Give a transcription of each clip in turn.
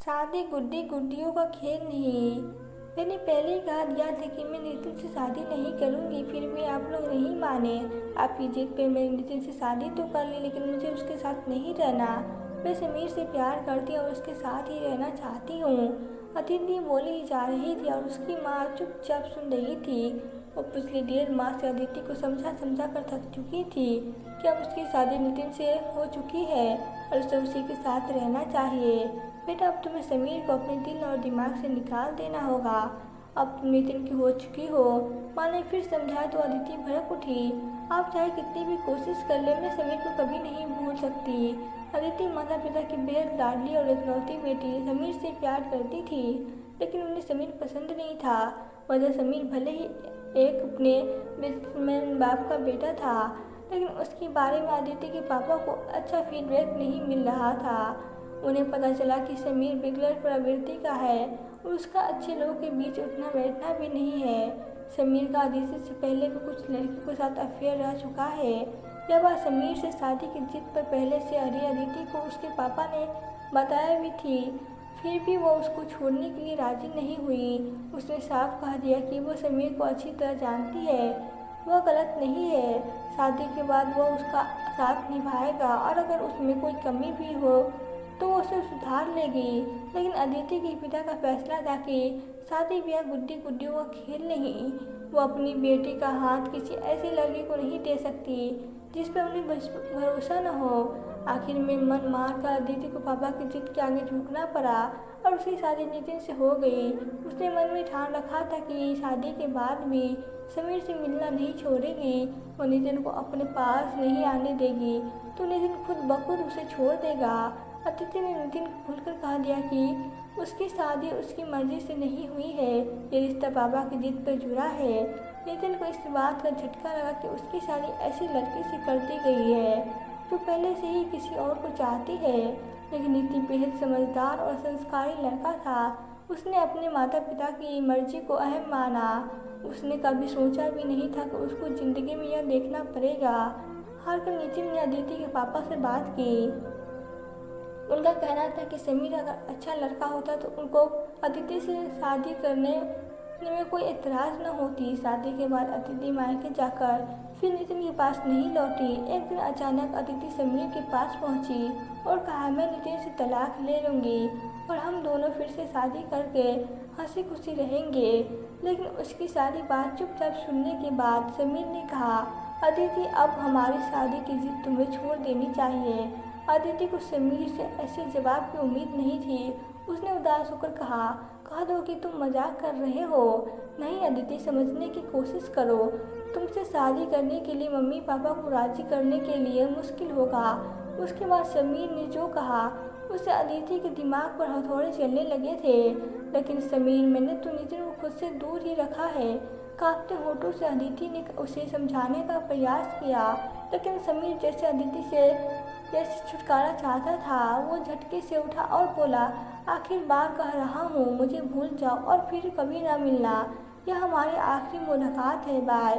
शादी गुड्डी गुड्डियों का खेल नहीं। मैंने पहले ही कहा दिया था कि मैं नितिन से शादी नहीं करूंगी, फिर भी आप लोग नहीं माने। आपकी जिद पे मैंने नितिन से शादी तो कर ली, लेकिन मुझे उसके साथ नहीं रहना। मैं समीर से प्यार करती और उसके साथ ही रहना चाहती हूँ। अदिति बोली ही जा रही थी और उसकी माँ चुपचाप सुन रही थी। वो पिछले 1.5 माह से अदिति को समझा समझा कर थक चुकी थी कि अब उसकी शादी नितिन से हो चुकी है और उसे उसी के साथ रहना चाहिए। बेटा, अब तुम्हें समीर को अपने दिल और दिमाग से निकाल देना होगा। अब तुम नितिन की हो चुकी हो। माँ ने फिर समझाया तो अदिति भड़क उठी। आप चाहे कितनी भी कोशिश कर ले, मैं समीर को कभी नहीं भूल सकती। अदिति माता पिता की बेहद लाडली और इकलौती बेटी समीर से प्यार करती थी, लेकिन उन्हें समीर पसंद नहीं था। वजह समीर भले ही एक अपने बिजनेसमैन बाप का बेटा था, लेकिन उसके बारे में अदिति के पापा को अच्छा फीडबैक नहीं मिल रहा था। उन्हें पता चला कि समीर बिगलर प्रवृत्ति का है और उसका अच्छे लोगों के बीच उठना बैठना भी नहीं है। समीर का अदिति से पहले भी कुछ लड़कियों के साथ अफेयर रह चुका है। यह बात समीर से शादी की जिद पर पहले से अदिति को उसके पापा ने बताया भी थी, फिर भी वो उसको छोड़ने के लिए राजी नहीं हुई। उसने साफ कह दिया कि वो समीर को अच्छी तरह जानती है, वह गलत नहीं है। शादी के बाद वो उसका साथ निभाएगा और अगर उसमें कोई कमी भी हो तो वो उसे सुधार लेगी। लेकिन अदिति के पिता का फैसला था कि शादी ब्याह गुड्डी गुड्डियों का खेल नहीं। वो अपनी बेटी का हाथ किसी ऐसी लड़की को नहीं दे सकती जिस पर उन्हें भरोसा न हो। आखिर में मन मार कर अदिति को पापा की जिद के आगे झुकना पड़ा और उसकी शादी नितिन से हो गई। उसने मन में ठान रखा था कि शादी के बाद भी समीर से मिलना नहीं छोड़ेगी। वो नितिन को अपने पास नहीं आने देगी तो नितिन खुद ब खुद उसे छोड़ देगा। अदिति ने नितिन को खुलकर कह दिया कि उसकी शादी उसकी मर्जी से नहीं हुई है, ये रिश्ता पापा की जिद पर जुड़ा है। नितिन को इस बात का झटका लगा कि उसकी शादी ऐसी लड़की से कर दी गई है जो पहले से ही किसी और को चाहती है। लेकिन नितिन बेहद समझदार और संस्कारी लड़का था। उसने अपने माता पिता की मर्जी को अहम माना। उसने कभी सोचा भी नहीं था कि उसको जिंदगी में यह देखना पड़ेगा। हार कर नितिन ने अदिति के पापा से बात की। उनका कहना था कि समीर अगर अच्छा लड़का होता तो उनको अदिति से शादी करने में कोई एतराज़ न होती। शादी के बाद अदिति मायके जाकर फिर नितिन के पास नहीं लौटी। एक दिन अचानक अदिति समीर के पास पहुंची और कहा, मैं नितिन से तलाक ले लूँगी और हम दोनों फिर से शादी करके हंसी खुशी रहेंगे। लेकिन उसकी सारी बात चुपचाप सुनने के बाद समीर ने कहा, अदिति, अब हमारी शादी की जिद तुम्हें छोड़ देनी चाहिए। अदिति को समीर से ऐसे जवाब की उम्मीद नहीं थी। उसने उदास होकर कह दो कि तुम मजाक कर रहे हो। नहीं अदिति, समझने की कोशिश करो। तुमसे शादी करने के लिए मम्मी पापा को राजी करने के लिए मुश्किल होगा। उसके बाद समीर ने जो कहा उससे अदिति के दिमाग पर हथौड़े चलने लगे थे। लेकिन समीर, मैंने तो नितिन को खुद से दूर ही रखा है। कांपते होठों से अदिति ने उसे समझाने का प्रयास किया, लेकिन समीर जैसे अदिति से छुटकारा चाहता था। वो झटके से उठा और बोला, आखिर बार कह रहा हूँ, मुझे भूल जाओ और फिर कभी ना मिलना। यह हमारी आखिरी मुलाकात है, बाय।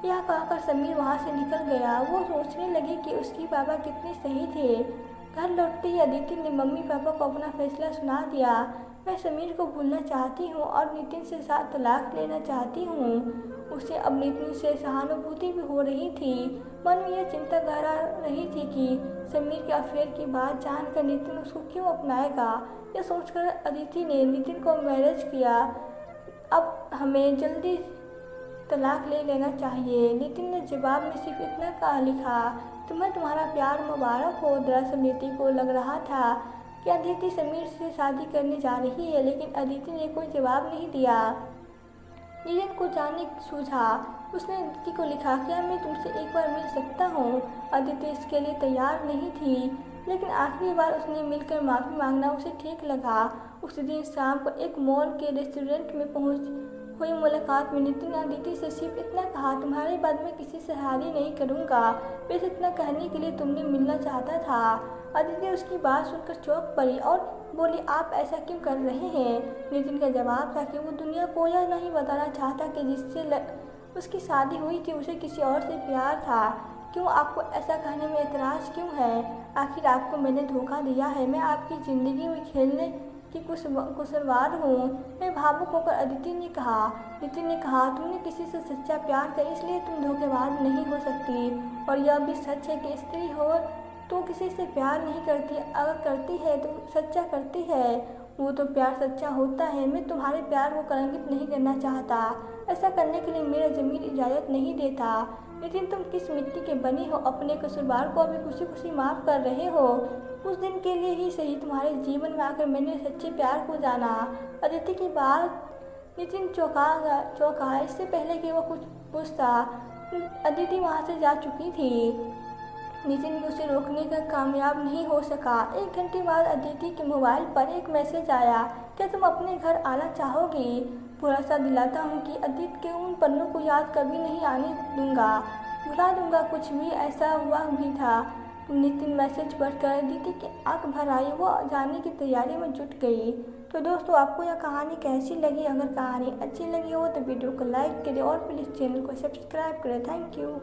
यह कहकर समीर वहाँ से निकल गया। वो सोचने लगी कि उसके पापा कितने सही थे। घर लौटते ही अदिति ने मम्मी पापा को अपना फैसला सुना दिया। मैं समीर को भूलना चाहती हूँ और नितिन से साथ तलाक लेना चाहती हूँ। उसे अब नितिन से सहानुभूति भी हो रही थी। मन में यह चिंता गहरा रही थी कि समीर के अफेयर की बात जानकर नितिन उसको क्यों अपनाएगा। यह सोचकर अदिति ने नितिन को मैरिज किया। अब हमें जल्दी तलाक ले लेना चाहिए। नितिन ने जवाब में सिर्फ इतना कहा लिखा, तुम्हें तुम्हारा प्यार मुबारक हो। दरअसल नितिन को लग रहा था कि अदिति समीर से शादी करने जा रही है, लेकिन अदिति ने कोई जवाब नहीं दिया। नितिन को जानने सूझा। उसने अदिति को लिखा, क्या मैं तुमसे एक बार मिल सकता हूँ। अदिति इसके लिए तैयार नहीं थी, लेकिन आखिरी बार उसने मिलकर माफ़ी मांगना उसे ठीक लगा। उसी दिन शाम को एक मॉल के रेस्टोरेंट में हुई मुलाकात में नितिन ने अदिति से सिर्फ इतना कहा, तुम्हारे बाद मैं किसी से शादी नहीं करूँगा। बस इतना कहने के लिए तुमने मिलना चाहता था। अदिति उसकी बात सुनकर चौंक पड़ी और बोली, आप ऐसा क्यों कर रहे हैं। नितिन का जवाब था कि वो दुनिया को यह नहीं बताना चाहता कि जिससे उसकी शादी हुई थी उसे किसी और से प्यार था। क्यों, आपको ऐसा कहने में एतराज़ क्यों है। आखिर आपको मैंने धोखा दिया है। मैं आपकी ज़िंदगी में कि कसूरवार हूँ। मैं भावुक होकर अदिति ने कहा। नितिन ने कहा, तुमने किसी से सच्चा प्यार किया इसलिए तुम धोखेबाज नहीं हो सकती। और यह भी सच है कि स्त्री हो तो किसी से प्यार नहीं करती, अगर करती है तो सच्चा करती है। वो तो प्यार सच्चा होता है। मैं तुम्हारे प्यार को कलंकित नहीं करना चाहता। ऐसा करने के लिए मेरा ज़मीर इजाज़त नहीं देता। लेकिन तुम किस मिट्टी के बनी हो, अपने कसूरवार को अभी खुशी खुशी माफ़ कर रहे हो। उस दिन के लिए ही सही तुम्हारे जीवन में आकर मैंने सच्चे प्यार को जाना। अदिति की बात नितिन चौंका। इससे पहले कि वो कुछ पूछता, अदिति वहाँ से जा चुकी थी। नितिन उसे रोकने का कामयाब नहीं हो सका। 1 घंटे बाद अदिति के मोबाइल पर एक मैसेज आया, क्या तुम अपने घर आना चाहोगी? भरोसा दिलाता हूँ कि अदिति के उन पन्नों को याद कभी नहीं आने दूंगा, भुला दूंगा। कुछ भी ऐसा हुआ भी था। नितिन मैसेज पढ़कर अदिति की आंख भर आई। वो जाने की तैयारी में जुट गई। तो दोस्तों, आपको यह कहानी कैसी लगी? अगर कहानी अच्छी लगी हो तो वीडियो को लाइक करें और प्लीज़ चैनल को सब्सक्राइब करें। Thank you.